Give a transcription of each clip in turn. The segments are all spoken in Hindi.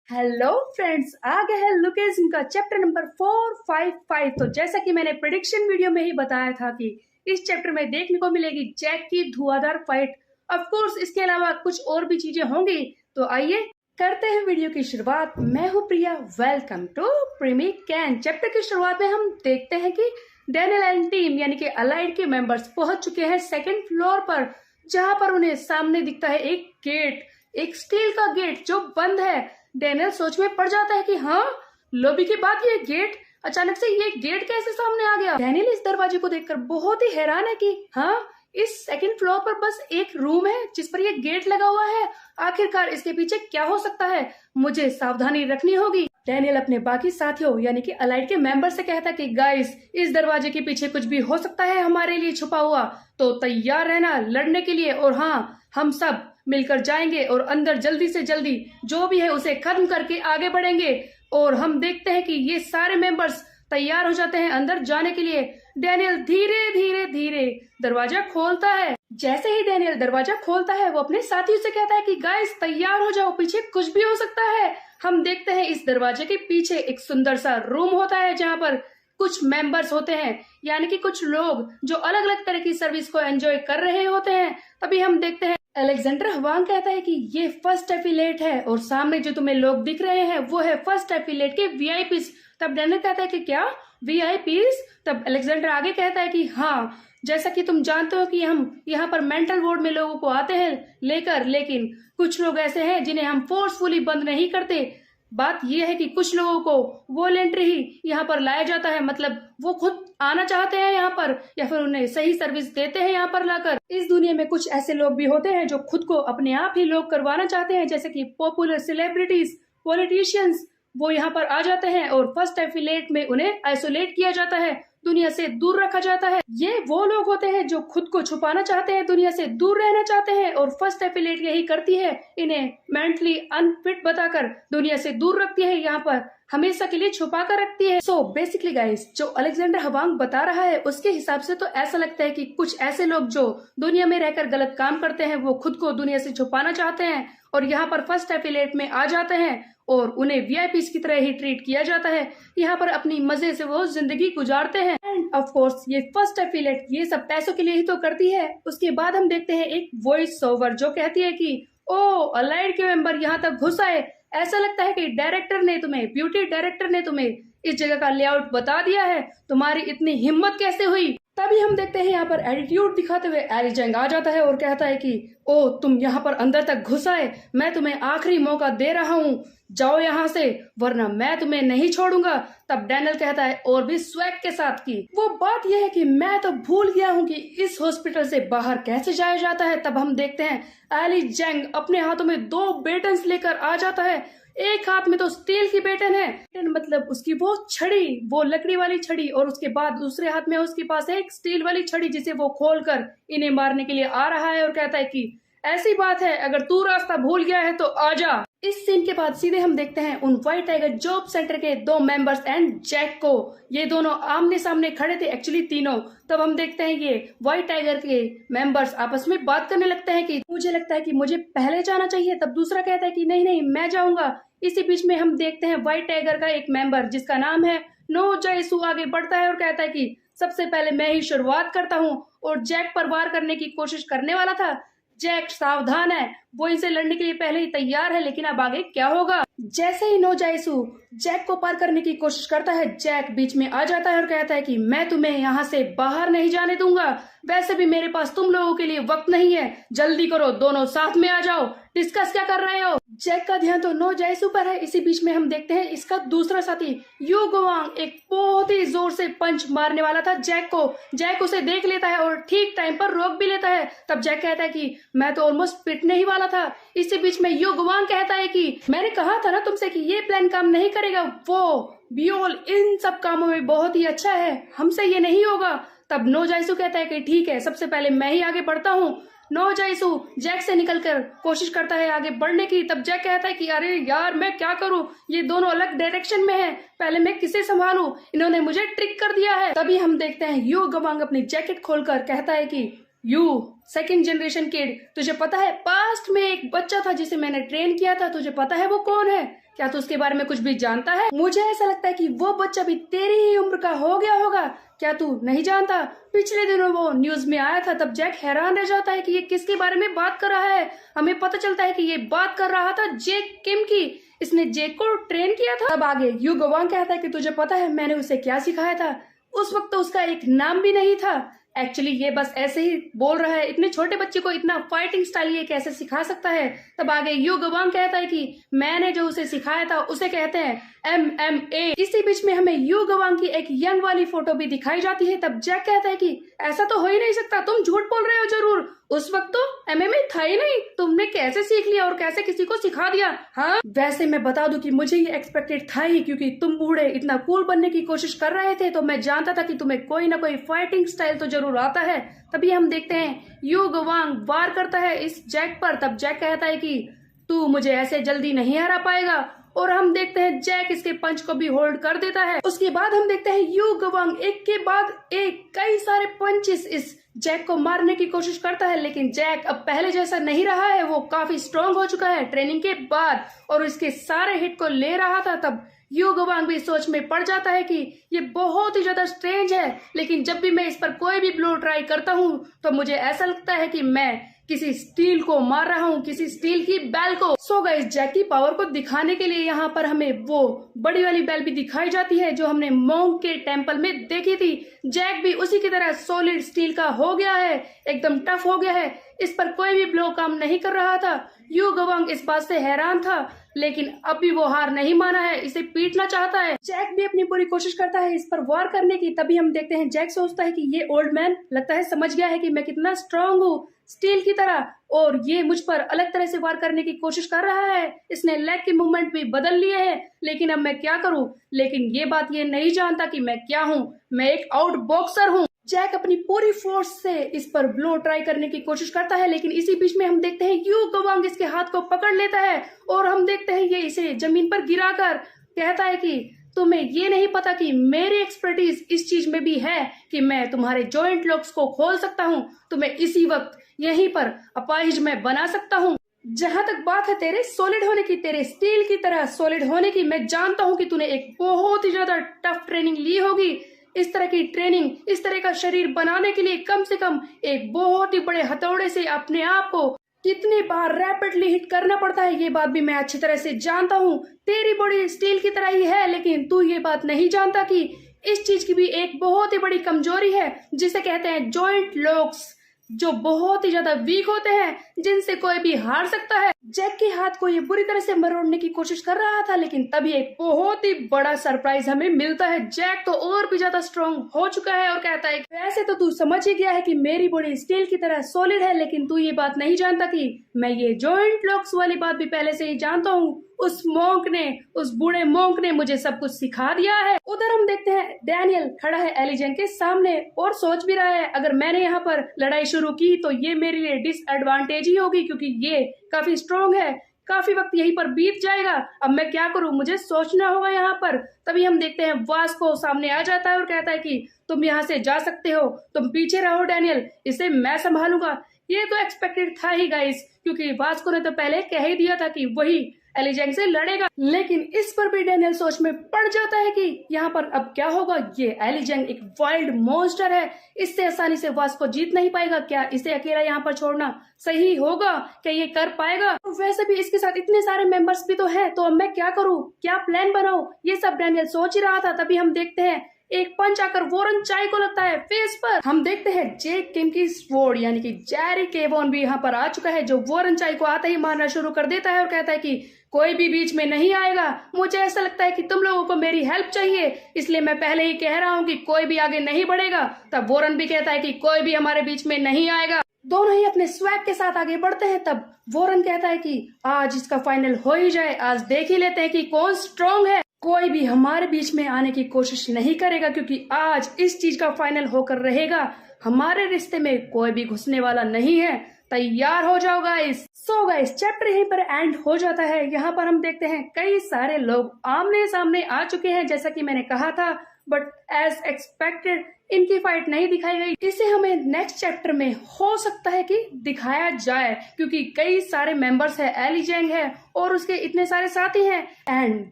हेलो फ्रेंड्स, आ गया है लुकेशन का चैप्टर नंबर 455। तो जैसा कि मैंने प्रेडिक्शन वीडियो में ही बताया था कि इस चैप्टर में देखने को मिलेगी जैक की धुआंधार फाइट। ऑफ कोर्स इसके अलावा कुछ और भी चीजें होंगी। तो आइए करते हैं वीडियो की शुरुआत। मैं हूं प्रिया, वेलकम टू प्रीमी कैन। चैप्टर की शुरुआत में हम देखते हैं कि डैनियल एंड टीम यानी कि अलाइड के मेंबर्स पहुंच चुके हैं सेकेंड फ्लोर पर, जहां पर उन्हें सामने दिखता है एक गेट, एक स्टील का गेट जो बंद है। डैनियल सोच में पड़ जाता है कि हाँ, लॉबी के बाद ये गेट, अचानक से ये गेट कैसे सामने आ गया। डैनियल इस दरवाजे को देखकर बहुत ही हैरान है कि हाँ, इस सेकंड फ्लोर पर बस एक रूम है जिस पर ये गेट लगा हुआ है। आखिरकार इसके पीछे क्या हो सकता है, मुझे सावधानी रखनी होगी। डैनियल अपने बाकी साथियों यानी कि अलाइड के मेंबर से कहता है कि गाइस, इस दरवाजे के पीछे कुछ भी हो सकता है हमारे लिए छुपा हुआ, तो तैयार रहना लड़ने के लिए। और हाँ, हम सब मिलकर जाएंगे और अंदर जल्दी से जल्दी जो भी है उसे खत्म करके आगे बढ़ेंगे। और हम देखते हैं कि ये सारे मेंबर्स तैयार हो जाते हैं अंदर जाने के लिए। डैनियल धीरे धीरे धीरे दरवाजा खोलता है। जैसे ही डैनियल दरवाजा खोलता है, वो अपने साथियों से कहता है कि गाइस तैयार हो जाओ, पीछे कुछ भी हो सकता है। हम देखते हैं इस दरवाजे के पीछे एक सुंदर सा रूम होता है जहाँ पर कुछ मेंबर्स होते हैं, यानी कि कुछ लोग जो अलग अलग तरह की सर्विस को एंजॉय कर रहे होते हैं। तभी हम देखते हैं अलेक्जेंडर हवांग कहता है कि ये फर्स्ट एफिलेट है और सामने जो तुम्हें लोग दिख रहे हैं वो है फर्स्ट एफिलेट के वीआईपीस। तब डैनियल कहता है कि क्या वीआईपीस? तब अलेक्जेंडर आगे कहता है कि हाँ, जैसा कि तुम जानते हो कि हम यहाँ पर मेंटल वार्ड में लोगों को आते हैं लेकर, लेकिन कुछ लोग ऐसे हैं जिन्हें हम फोर्सफुली बंद नहीं करते। बात यह है कि कुछ लोगों को वॉलेंट्री ही यहाँ पर लाया जाता है, मतलब वो खुद आना चाहते हैं यहाँ पर या फिर उन्हें सही सर्विस देते हैं यहाँ पर लाकर। इस दुनिया में कुछ ऐसे लोग भी होते हैं जो खुद को अपने आप ही लोग करवाना चाहते हैं, जैसे कि पॉपुलर सेलिब्रिटीज, पॉलिटिशियंस। वो यहाँ पर आ जाते हैं और फर्स्ट एफिलेट में उन्हें आइसोलेट किया जाता है, दुनिया से दूर रखा जाता है। ये वो लोग होते हैं जो खुद को छुपाना चाहते हैं, दुनिया से दूर रहना चाहते हैं, और फर्स्ट एफिलेट यही करती है, इन्हें मेंटली अनफिट बताकर दुनिया से दूर रखती है, यहाँ पर हमेशा के लिए छुपा कर रखती है। सो बेसिकली गाइस, जो अलेक्जेंडर हवांग बता रहा है उसके हिसाब से तो ऐसा लगता है कि कुछ ऐसे लोग जो दुनिया में रहकर गलत काम करते हैं वो खुद को दुनिया से छुपाना चाहते हैं और यहाँ पर फर्स्ट एफिलेट में आ जाते हैं और उन्हें वीआईपीस की तरह ही ट्रीट किया जाता है। यहाँ पर अपनी मजे से वो जिंदगी गुजारते हैं। एंड ऑफ कोर्स ये फर्स्ट एफिलेट ये सब पैसों के लिए ही तो करती है। उसके बाद हम देखते हैं एक वॉइस ओवर जो कहती है कि ओ अलाइड के मेंबर यहाँ तक घुस आए, ऐसा लगता है कि डायरेक्टर ने तुम्हें, ब्यूटी डायरेक्टर ने तुम्हें इस जगह का लेआउट बता दिया है, तुम्हारी इतनी हिम्मत कैसे हुई। तभी हम देखते हैं यहाँ पर एटीट्यूड दिखाते हुए एली जेंग आ जाता है और कहता है कि ओ तुम यहाँ पर अंदर तक घुस आए, मैं तुम्हें आखिरी मौका दे रहा हूँ, जाओ यहाँ से वरना मैं तुम्हें नहीं छोड़ूंगा। तब डैनियल कहता है और भी स्वैग के साथ कि वो बात यह है कि मैं तो भूल गया हूँ कि इस हॉस्पिटल से बाहर कैसे जाया जाता है। तब हम देखते हैं एली जेंग अपने हाथों में 2 बेटन्स लेकर आ जाता है। एक हाथ में तो स्टील की बेटन है, मतलब उसकी वो छड़ी, वो लकड़ी वाली छड़ी, और उसके बाद दूसरे हाथ में उसके पास एक स्टील वाली छड़ी जिसे वो खोलकर इन्हें मारने के लिए आ रहा है और कहता है कि ऐसी बात है, अगर तू रास्ता भूल गया है तो आजा। इस सीन के बाद सीधे हम देखते हैं उन व्हाइट टाइगर जॉब सेंटर के 2 मेंबर्स एंड जैक को। ये दोनों आमने सामने खड़े थे, एक्चुअली तीनों। तब हम देखते हैं ये व्हाइट टाइगर के मेंबर्स आपस में बात करने लगते हैं कि मुझे लगता है कि मुझे पहले जाना चाहिए। तब दूसरा कहता है कि नहीं नहीं, मैं जाऊंगा। इसी बीच में हम देखते हैं व्हाइट टाइगर का एक मेंबर जिसका नाम है नो जाइसू आगे बढ़ता है और कहता है कि सबसे पहले मैं ही शुरुआत करता हूँ, और जैक पर वार करने की कोशिश करने वाला था। जैक सावधान है, वो इनसे लड़ने के लिए पहले ही तैयार है, लेकिन अब आगे क्या होगा। जैसे ही नो जाइसू जैक को पार करने की कोशिश करता है, जैक बीच में आ जाता है और कहता है कि मैं तुम्हें यहाँ से बाहर नहीं जाने दूंगा, वैसे भी मेरे पास तुम लोगों के लिए वक्त नहीं है, जल्दी करो, दोनों साथ में आ जाओ, डिस्कस क्या कर रहे हो। जैक का ध्यान तो नो जाइसू पर है। इसी बीच में हम देखते हैं इसका दूसरा साथी यू गोवांग एक बहुत ही जोर से पंच मारने वाला था जैक को। जैक उसे देख लेता है और ठीक टाइम पर रोक भी लेता है। तब जैक कहता है कि मैं तो ऑलमोस्ट पिटने ही वाला था। इसी बीच में यू गोवांग कहता है कि मैंने कहा था ना तुमसे कि ये प्लान काम नहीं करेगा, वो बियोल इन सब कामों में बहुत ही अच्छा है, हमसे ये नहीं होगा। तब नो जाइसू कहता है कि ठीक है, सबसे पहले मैं ही आगे बढ़ता हूँ। नो जाइसू जैक से निकलकर कोशिश करता है आगे बढ़ने की। तब जैक कहता है कि अरे यार मैं क्या करूं, ये दोनों अलग डायरेक्शन में हैं, पहले मैं किसे संभालूं, इन्होंने मुझे ट्रिक कर दिया है। तभी हम देखते हैं यू गवांग अपनी जैकेट खोलकर कहता है कि यू सेकंड जनरेशन किड, तुझे पता है पास्ट में एक बच्चा था जिसे मैंने ट्रेन किया था, तुझे पता है वो कौन है? क्या तू उसके बारे में कुछ भी जानता है? मुझे ऐसा लगता है कि वो बच्चा भी तेरी ही उम्र का हो गया होगा। क्या तू नहीं जानता? पिछले दिनों वो न्यूज में आया था, तब जैक हैरान रह जाता है कि ये किसके बारे में बात कर रहा है। हमें पता चलता है कि ये बात कर रहा था जेक किम की। इसने जेक को ट्रेन किया था। अब आगे यू गवांग कहता है कि तुझे पता है मैंने उसे क्या सिखाया था? उस वक्त तो उसका एक नाम भी नहीं था। एक्चुअली ये बस ऐसे ही बोल रहा है, इतने छोटे बच्चे को इतना फाइटिंग स्टाइल ये कैसे सिखा सकता है? तब आगे यू गवांग कहता है कि मैंने जो उसे सिखाया था उसे कहते हैं MMA। इसी बीच में हमें यू गवांग की एक यंग वाली फोटो भी दिखाई जाती है। तब जैक कहता है कि ऐसा तो हो ही नहीं सकता, तुम झूठ बोल रहे हो जरूर। उस वक्त तो MMA था ही नहीं, तुमने कैसे सीख लिया और कैसे किसी को सिखा दिया? हाँ, वैसे मैं बता दूं कि मुझे ये एक्सपेक्टेड था ही, क्योंकि तुम बूढ़े इतना कूल बनने की कोशिश कर रहे थे, तो मैं जानता था कि तुम्हें कोई ना कोई फाइटिंग स्टाइल तो जरूर आता है। तभी हम देखते हैं यू गवांग वार करता है इस जैक पर। तब जैक कहता है कि तू मुझे ऐसे जल्दी नहीं हरा पाएगा, और हम देखते हैं जैक इसके पंच को भी होल्ड कर देता है। उसके बाद हम देखते हैं यू गवांग एक के बाद एक कई सारे पंचेस इस जैक को मारने की कोशिश करता है, लेकिन जैक अब पहले जैसा नहीं रहा है। वो काफी स्ट्रांग हो चुका है ट्रेनिंग के बाद और इसके सारे हिट को ले रहा था। तब यू गवांग भी सोच में पड़ जाता है कि ये बहुत ही ज्यादा स्ट्रेंज है, लेकिन जब भी मैं इस पर कोई भी ब्लो ट्राई करता हूँ तो मुझे ऐसा लगता है कि मैं किसी स्टील को मार रहा हूँ, किसी स्टील की बैल को। सो गाइस, जैक की पावर को दिखाने के लिए यहाँ पर हमें वो बड़ी वाली बैल भी दिखाई जाती है जो हमने मोंग के टेम्पल में देखी थी। जैक भी उसी की तरह सॉलिड स्टील का हो गया है, एकदम टफ हो गया है। इस पर कोई भी ब्लो काम नहीं कर रहा था। यू गवांग इस बात से हैरान था, लेकिन अब भी वो हार नहीं माना है, इसे पीटना चाहता है। जैक भी अपनी पूरी कोशिश करता है इस पर वार करने की। तभी हम देखते हैं जैक सोचता है कि ये ओल्ड मैन लगता है समझ गया है कि मैं कितना स्ट्रांग हूँ स्टील की तरह, और ये मुझ पर अलग तरह से वार करने की कोशिश कर रहा है। इसने लेग की मूवमेंट भी बदल लिए है, लेकिन अब मैं क्या करूं? लेकिन ये बात ये नहीं जानता कि मैं क्या हूं, मैं एक आउट बॉक्सर हूं। जैक अपनी पूरी फोर्स से इस पर ब्लो ट्राई करने की कोशिश करता है, लेकिन इसी बीच में हम देखते हैं यू गवांग इसके हाथ को पकड़ लेता है और हम देखते हैं ये इसे जमीन पर गिराकर कहता है कि तुम्हें ये नहीं पता कि मेरी एक्सपर्टीज इस चीज में भी है कि मैं तुम्हारे जॉइंट लॉक्स को खोल सकता हूँ, तुम्हें इसी वक्त यहीं पर अपाहिज मैं बना सकता हूँ। जहां तक बात है तेरे सॉलिड होने की, तेरे स्टील की तरह सॉलिड होने की, मैं जानता हूँ कि तूने एक बहुत ही ज्यादा टफ ट्रेनिंग ली होगी। इस तरह की ट्रेनिंग, इस तरह का शरीर बनाने के लिए कम से कम एक बहुत ही बड़े हथौड़े से अपने आप को कितनी बार रैपिडली हिट करना पड़ता है, ये बात भी मैं अच्छी तरह से जानता हूँ। तेरी बॉडी स्टील की तरह ही है, लेकिन तू ये बात नहीं जानता कि इस चीज की भी एक बहुत ही बड़ी कमजोरी है जिसे कहते हैं जॉइंट लॉक्स, जो बहुत ही ज्यादा वीक होते हैं, जिनसे कोई भी हार सकता है। जैक के हाथ को ये बुरी तरह से मरोड़ने की कोशिश कर रहा था, लेकिन तभी एक बहुत ही बड़ा सरप्राइज हमें मिलता है। जैक तो और भी ज्यादा स्ट्रांग हो चुका है और कहता है वैसे तो तू समझ ही गया है कि मेरी बॉडी स्टील की तरह सॉलिड है, लेकिन तू ये बात नहीं जानता कि मैं ये जॉइंट लॉक्स वाली बात भी पहले से ही जानता हूँ। उस मोंक ने, उस बूढ़े मोंक ने मुझे सब कुछ सिखा दिया है। उधर हम देखते हैं डैनियल खड़ा है एली जेंग के सामने और सोच भी रहा है अगर मैंने यहाँ पर लड़ाई शुरू की तो ये मेरे लिए डिसएडवांटेज ही होगी, क्योंकि ये काफी स्ट्रांग है, काफी वक्त यहीं पर बीत जाएगा। अब मैं क्या करूं, मुझे सोचना होगा यहाँ पर। तभी हम देखते हैं वास्को सामने आ जाता है और कहता है कि तुम यहाँ से जा सकते हो, तुम पीछे रहो डैनियल, इसे मैं संभालूंगा। ये तो एक्सपेक्टेड था ही गाइस, क्योंकि वास्को ने तो पहले कह ही दिया था कि वही एली जेंग से लड़ेगा। लेकिन इस पर भी डैनियल सोच में पड़ जाता है कि यहाँ पर अब क्या होगा। ये एली जेंग एक वाइल्ड मॉन्स्टर है, इससे आसानी से वास्को जीत नहीं पाएगा। क्या इसे अकेला यहाँ पर छोड़ना सही होगा? क्या ये कर पाएगा? वैसे भी इसके साथ इतने सारे मेंबर्स भी तो हैं, तो अब मैं क्या करूँ, क्या प्लान बनाऊं, ये सब डैनियल सोच ही रहा था। तभी हम देखते हैं एक पंच आकर वॉरेन चाई को लगता है फेस पर। हम देखते हैं जेक किम की स्वॉर्ड यानी कि जेरी केवॉन भी यहाँ पर आ चुका है, जो वॉरेन चाई को आते ही मारना शुरू कर देता है और कहता है कि कोई भी बीच में नहीं आएगा। मुझे ऐसा लगता है कि तुम लोगों को मेरी हेल्प चाहिए, इसलिए मैं पहले ही कह रहा हूँ कि कोई भी आगे नहीं बढ़ेगा। तब वॉरेन भी कहता है कि कोई भी हमारे बीच में नहीं आएगा। दोनों ही अपने स्वैग के साथ आगे बढ़ते हैं। तब वॉरेन कहता है कि आज इसका फाइनल हो ही जाए, आज देख ही लेते हैं कि कौन स्ट्रांग है। कोई भी हमारे बीच में आने की कोशिश नहीं करेगा, क्योंकि आज इस चीज का फाइनल होकर रहेगा। हमारे रिश्ते में कोई भी घुसने वाला नहीं है, तैयार हो जाओ गाइस। सो गाइस, चैप्टर यहीं पर एंड हो जाता है। यहाँ पर हम देखते हैं कई सारे लोग आमने सामने आ चुके हैं। जैसा कि मैंने कहा था, बट एज एक्सपेक्टेड इनकी फाइट नहीं दिखाई गई। इसे हमें नेक्स्ट चैप्टर में हो सकता है कि दिखाया जाए, क्योंकि कई सारे मेंबर्स है, एली जेंग है और उसके इतने सारे साथी हैं, and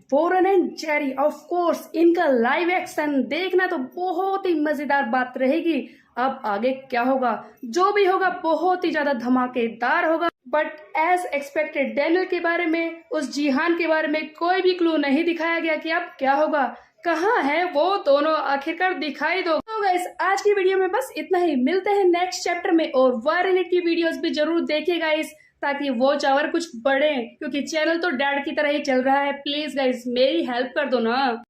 Warren and Jerry of course. इनका लाइव एक्शन देखना तो बहुत ही मजेदार बात रहेगी। अब आगे क्या होगा, जो भी होगा बहुत ही ज्यादा धमाकेदार होगा। बट एज एक्सपेक्टेड डैनियल के बारे में, उस जिहान के बारे में कोई भी क्लू नहीं दिखाया गया कि अब क्या होगा, कहाँ है वो दोनों, आखिरकार दिखाई दो। तो गाइस आज की वीडियो में बस इतना ही, मिलते हैं नेक्स्ट चैप्टर में। और वायरलेट की वीडियोस भी जरूर देखिए गाइस, ताकि वो चावर कुछ बढ़े, क्योंकि चैनल तो डैड की तरह ही चल रहा है। प्लीज गाइस मेरी हेल्प कर दो ना।